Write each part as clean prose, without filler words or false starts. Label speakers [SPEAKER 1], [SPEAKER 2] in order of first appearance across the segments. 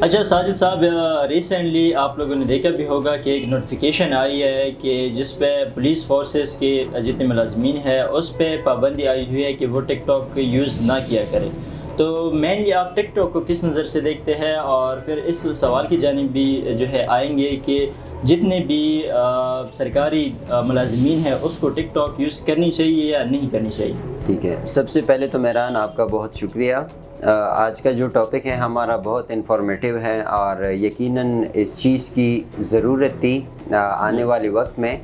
[SPEAKER 1] اچھا ساجد صاحب، ریسنٹلی آپ لوگوں نے دیکھا بھی ہوگا کہ ایک نوٹیفیکیشن آئی ہے کہ جس پہ پولیس فورسز کے جتنے ملازمین ہیں اس پہ پابندی آئی ہوئی ہے کہ وہ ٹک ٹاک یوز نہ کیا کرے. تو مینلی آپ ٹک ٹاک کو کس نظر سے دیکھتے ہیں؟ اور پھر اس سوال کی جانب بھی جو ہے آئیں گے کہ جتنے بھی سرکاری ملازمین ہیں اس کو ٹک ٹاک یوز کرنی چاہیے یا نہیں کرنی چاہیے؟
[SPEAKER 2] ٹھیک ہے، سب سے پہلے تو مہران آپ کا بہت شکریہ. آج کا جو ٹاپک ہے ہمارا بہت انفارمیٹیو ہے اور یقیناً اس چیز کی ضرورت تھی آنے والے وقت میں.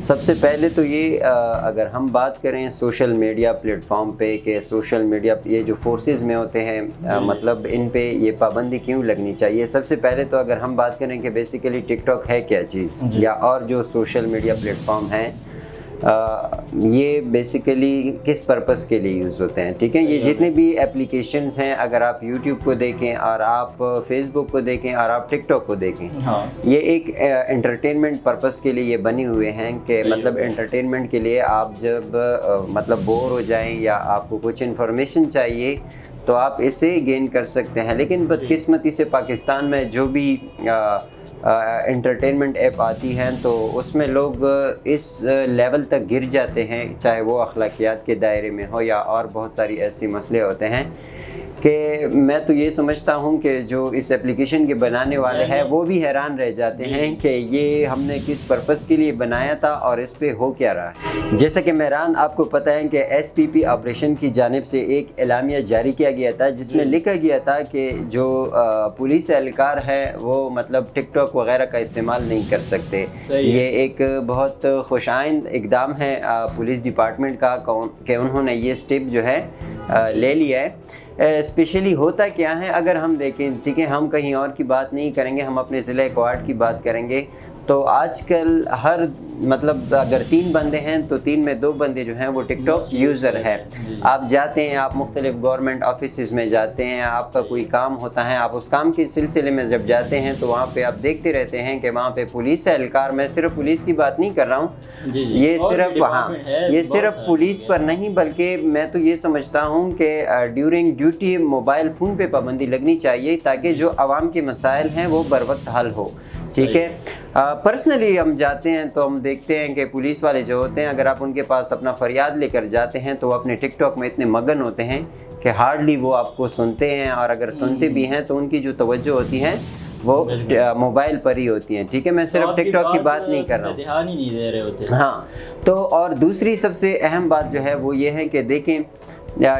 [SPEAKER 2] سب سے پہلے تو یہ اگر ہم بات کریں سوشل میڈیا پلیٹ فارم پہ کہ سوشل میڈیا یہ جو فورسز میں ہوتے ہیں مطلب ان پہ یہ پابندی کیوں لگنی چاہیے. سب سے پہلے تو اگر ہم بات کریں کہ بیسیکلی ٹک ٹاک ہے کیا چیز یا اور جو سوشل میڈیا پلیٹ فارم ہیں یہ بیسیکلی کس پرپس کے لیے یوز ہوتے ہیں. ٹھیک ہے، یہ جتنے بھی اپلیکیشنز ہیں اگر آپ یوٹیوب کو دیکھیں اور آپ فیس بک کو دیکھیں اور آپ ٹک ٹاک کو دیکھیں یہ ایک انٹرٹینمنٹ پرپس کے لیے یہ بنے ہوئے ہیں کہ مطلب انٹرٹینمنٹ کے لیے آپ جب مطلب بور ہو جائیں یا آپ کو کچھ انفارمیشن چاہیے تو آپ اسے گین کر سکتے ہیں. لیکن بدقسمتی سے پاکستان میں جو بھی انٹرٹینمنٹ ایپ آتی ہیں تو اس میں لوگ اس لیول تک گر جاتے ہیں، چاہے وہ اخلاقیات کے دائرے میں ہو یا اور بہت ساری ایسی مسئلے ہوتے ہیں کہ میں تو یہ سمجھتا ہوں کہ جو اس ایپلیکیشن کے بنانے والے ہیں وہ بھی حیران رہ جاتے ہیں کہ یہ ہم نے کس پرپس کے لیے بنایا تھا اور اس پہ ہو کیا رہا ہے. جیسا کہ مہران آپ کو پتہ ہے کہ ایس پی پی آپریشن کی جانب سے ایک اعلامیہ جاری کیا گیا تھا جس میں لکھا گیا تھا کہ جو پولیس اہلکار ہیں وہ مطلب ٹک ٹاک وغیرہ کا استعمال نہیں کر سکتے. یہ ایک بہت خوش آئند اقدام ہے پولیس ڈپارٹمنٹ کا کہ انہوں نے یہ سٹیپ جو ہے لے لیا ہے. اسپیشلی ہوتا کیا ہے اگر ہم دیکھیں، ٹھیک ہے ہم کہیں اور کی بات نہیں کریں گے، ہم اپنے ضلع کوارڈ کی بات کریں گے تو آج کل ہر مطلب اگر 3 بندے ہیں تو 3 میں 2 بندے جو ہیں وہ ٹک ٹاک یوزر ہیں. آپ جاتے ہیں، آپ مختلف گورنمنٹ آفیسز میں جاتے ہیں، آپ کا کوئی کام ہوتا ہے، آپ اس کام کے سلسلے میں جب جاتے ہیں تو وہاں پہ آپ دیکھتے رہتے ہیں کہ وہاں پہ پولیس اہلکار، میں صرف پولیس کی بات نہیں کر رہا ہوں، یہ صرف پولیس پر نہیں بلکہ میں تو یہ سمجھتا ہوں کہ ڈیورنگ ڈیوٹی موبائل فون پہ پابندی لگنی چاہیے تاکہ جو عوام کے مسائل ہیں وہ بر وقت حل ہو. ٹھیک ہے، پرسنلی ہم جاتے ہیں تو ہم دیکھتے ہیں کہ پولیس والے جو ہوتے ہیں اگر آپ ان کے پاس اپنا فریاد لے کر جاتے ہیں تو وہ اپنے ٹک ٹاک میں اتنے مگن ہوتے ہیں کہ ہارڈلی وہ آپ کو سنتے ہیں، اور اگر سنتے بھی ہیں تو ان کی جو توجہ ہوتی ہیں وہ موبائل پر ہی ہوتی ہیں. ٹھیک ہے، میں صرف ٹک ٹاک کی بات نہیں کر رہا ہوں،
[SPEAKER 1] دھیان ہی نہیں دے رہے ہوتے.
[SPEAKER 2] ہاں تو اور دوسری سب سے اہم بات جو ہے وہ یہ ہے کہ دیکھیں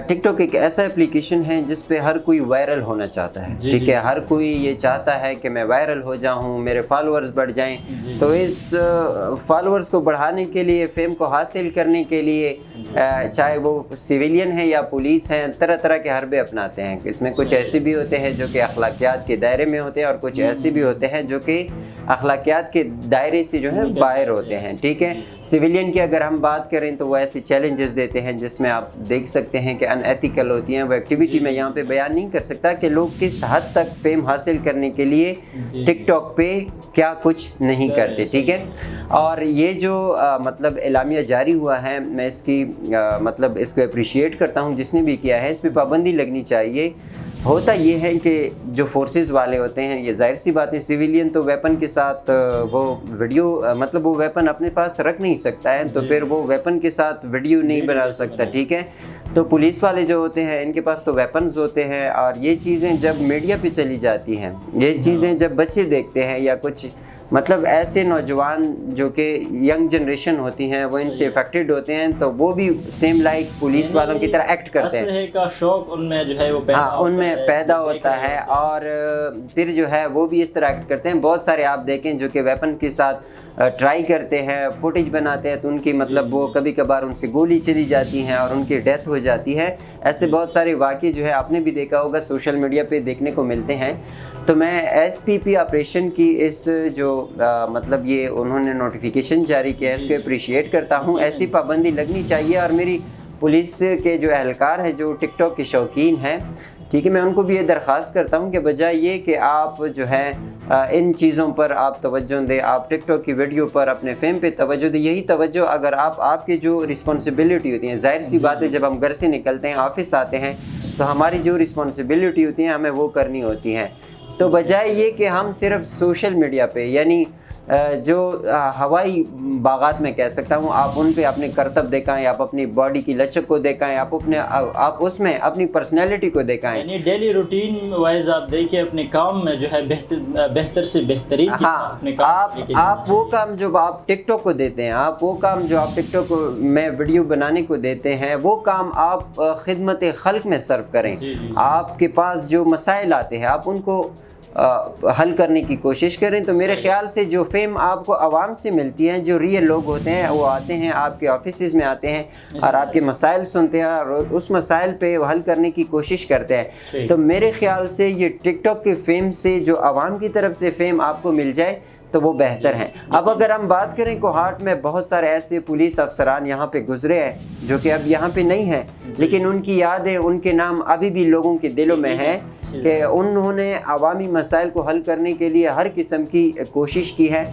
[SPEAKER 2] ٹک ٹاک ایک ایسا اپلیکیشن ہے جس پہ ہر کوئی وائرل ہونا چاہتا ہے. ٹھیک ہے، ہر کوئی یہ چاہتا ہے کہ میں وائرل ہو جاؤں، میرے فالوورز بڑھ جائیں. تو اس فالوورز کو بڑھانے کے لیے، فیم کو حاصل کرنے کے لیے چاہے وہ سویلین ہے یا پولیس ہیں، طرح طرح کے حربے اپناتے ہیں. اس میں کچھ ایسے بھی ہوتے ہیں جو کہ اخلاقیات کے دائرے میں ہوتے ہیں اور کچھ ایسے بھی ہوتے ہیں جو کہ اخلاقیات کے دائرے سے جو ہے باہر ہوتے ہیں. ٹھیک ہے، سویلین کی اگر ہم بات کریں تو وہ ایسے چیلنجز دیتے ہیں جس میں آپ دیکھ سکتے ہیں کہ ان ایتھیکل ہوتی ہیں. وہ ایکٹیویٹی میں یہاں پہ بیان نہیں کر سکتا کہ لوگ کس حد تک فیم حاصل کرنے کے لیے ٹک ٹاک پہ کیا کچھ نہیں کرتے. ٹھیک ہے، اور یہ جو مطلب اعلامیہ جاری ہوا ہے میں اس کی مطلب اس کو اپریشیٹ کرتا ہوں جس نے بھی کیا ہے. اس پہ پابندی لگنی چاہیے. ہوتا یہ ہے کہ جو فورسز والے ہوتے ہیں، یہ ظاہر سی بات ہے سویلین تو ویپن کے ساتھ وہ ویڈیو مطلب وہ ویپن اپنے پاس رکھ نہیں سکتا ہے تو پھر وہ ویپن کے ساتھ ویڈیو نہیں بنا سکتا. ٹھیک ہے، تو پولیس والے جو ہوتے ہیں ان کے پاس تو ویپنز ہوتے ہیں، اور یہ چیزیں جب میڈیا پہ چلی جاتی ہیں، یہ چیزیں جب بچے دیکھتے ہیں یا کچھ مطلب ایسے نوجوان جو کہ ینگ جنریشن ہوتی ہیں وہ ان سے افیکٹڈ ہوتے ہیں تو وہ بھی سیم لائک پولیس والوں کی طرح ایکٹ کرتے ہیں.
[SPEAKER 1] اسلحے کا شوق ان میں جو ہے وہ
[SPEAKER 2] ان میں پیدا ہوتا ہے اور پھر جو ہے وہ بھی اس طرح ایکٹ کرتے ہیں. بہت سارے آپ دیکھیں جو کہ ویپن کے ساتھ ٹرائی کرتے ہیں، فوٹیج بناتے ہیں تو ان کی مطلب وہ کبھی کبھار ان سے گولی چلی جاتی ہیں اور ان کی ڈیتھ ہو جاتی ہے. ایسے بہت سارے واقعے جو ہے آپ نے بھی دیکھا ہوگا سوشل میڈیا پہ دیکھنے کو ملتے ہیں. تو میں ایس پی پی آپریشن کی اس جو مطلب یہ انہوں نے نوٹیفیکیشن جاری کیا ہے اس کو اپریشیٹ کرتا ہوں. ایسی پابندی لگنی چاہیے. اور میری پولیس کے جو اہلکار ہیں جو ٹک ٹاک کے شوقین ہیں، ٹھیک ہے، میں ان کو بھی یہ درخواست کرتا ہوں کہ بجائے یہ کہ آپ جو ہے ان چیزوں پر آپ توجہ دیں، آپ ٹک ٹاک کی ویڈیو پر اپنے فیم پہ توجہ دیں. یہی توجہ اگر آپ کے جو رسپانسبلٹی ہوتی ہیں، ظاہر سی بات ہے جب ہم گھر سے نکلتے ہیں آفس آتے ہیں تو ہماری جو رسپانسبلٹی ہوتی ہیں ہمیں وہ کرنی ہوتی ہیں. تو بجائے یہ کہ ہم صرف سوشل میڈیا پہ یعنی جو ہوائی باغات میں کہہ سکتا ہوں آپ ان پہ اپنے کرتب دکھائیں، آپ اپنی باڈی کی لچک کو دکھائیں، آپ اس میں اپنی پرسنالٹی کو دکھائیں،
[SPEAKER 1] یعنی ڈیلی روٹین وائز آپ دیکھیں اپنے کام میں جو ہے بہتر سے بہترین
[SPEAKER 2] آپ وہ کام جو آپ ٹک ٹاک کو دیتے ہیں، آپ وہ کام جو آپ ٹک ٹاک میں ویڈیو بنانے کو دیتے ہیں، وہ کام آپ خدمت خلق میں صرف کریں۔ آپ کے پاس جو مسائل آتے ہیں آپ ان کو حل کرنے کی کوشش کریں۔ تو میرے خیال سے جو فیم آپ کو عوام سے ملتی ہیں، جو ریئل لوگ ہوتے ہیں وہ آتے ہیں آپ کے آفیسز میں آتے ہیں اور آپ کے مسائل سنتے ہیں اور اس مسائل پہ حل کرنے کی کوشش کرتے ہیں۔ تو میرے خیال سے یہ ٹک ٹاک کے فیم سے جو عوام کی طرف سے فیم آپ کو مل جائے تو وہ بہتر ہیں۔ اب اگر ہم بات کریں کوہاٹ میں بہت سارے ایسے پولیس افسران یہاں پہ گزرے ہیں جو کہ اب یہاں پہ نہیں ہیں، لیکن ان کی یادیں، ان کے نام ابھی بھی لوگوں کے دلوں میں ہیں کہ انہوں نے عوامی مسائل کو حل کرنے کے لیے ہر قسم کی کوشش کی ہے۔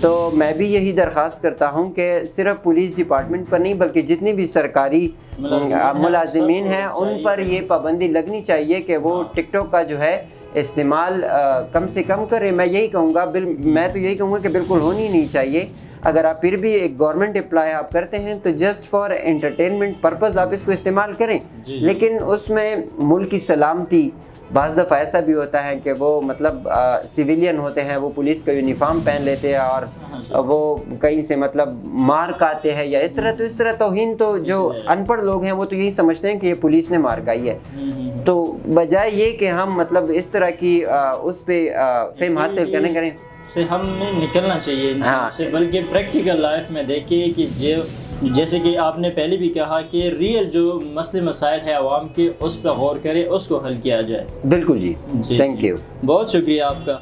[SPEAKER 2] تو میں بھی یہی درخواست کرتا ہوں کہ صرف پولیس ڈپارٹمنٹ پر نہیں بلکہ جتنی بھی سرکاری ملازمین ہیں ان پر یہ پابندی لگنی چاہیے کہ وہ ٹک ٹاک کا جو ہے استعمال کم سے کم کریں۔ میں یہی کہوں گا، میں تو یہی کہوں گا کہ بالکل ہونی نہیں چاہیے۔ اگر آپ پھر بھی ایک گورنمنٹ امپلائی آپ کرتے ہیں تو جسٹ فار انٹرٹینمنٹ پرپز آپ اس کو استعمال کریں، لیکن اس میں ملک کی سلامتی، بعض دفعہ ایسا بھی ہوتا ہے کہ وہ مطلب سویلین ہوتے ہیں، وہ پولیس کا یونیفارم پہن لیتے ہیں اور وہ کہیں سے مطلب مار کھاتے ہیں یا اس طرح توہین، تو جو ان پڑھ لوگ ہیں وہ تو یہی سمجھتے ہیں کہ یہ پولیس نے مار کھائی ہے۔ تو بجائے یہ کہ ہم مطلب اس طرح کی اس پہ فیم حاصل کریں
[SPEAKER 1] سے ہمیں نکلنا چاہیے انسان سے، بلکہ پریکٹیکل لائف میں دیکھیں کہ جیسے کہ آپ نے پہلے بھی کہا کہ ریئل جو مسئلے مسائل ہے عوام کے اس پہ غور کرے، اس کو حل کیا جائے۔
[SPEAKER 2] بالکل جی، تھینک یو،
[SPEAKER 1] بہت شکریہ آپ کا۔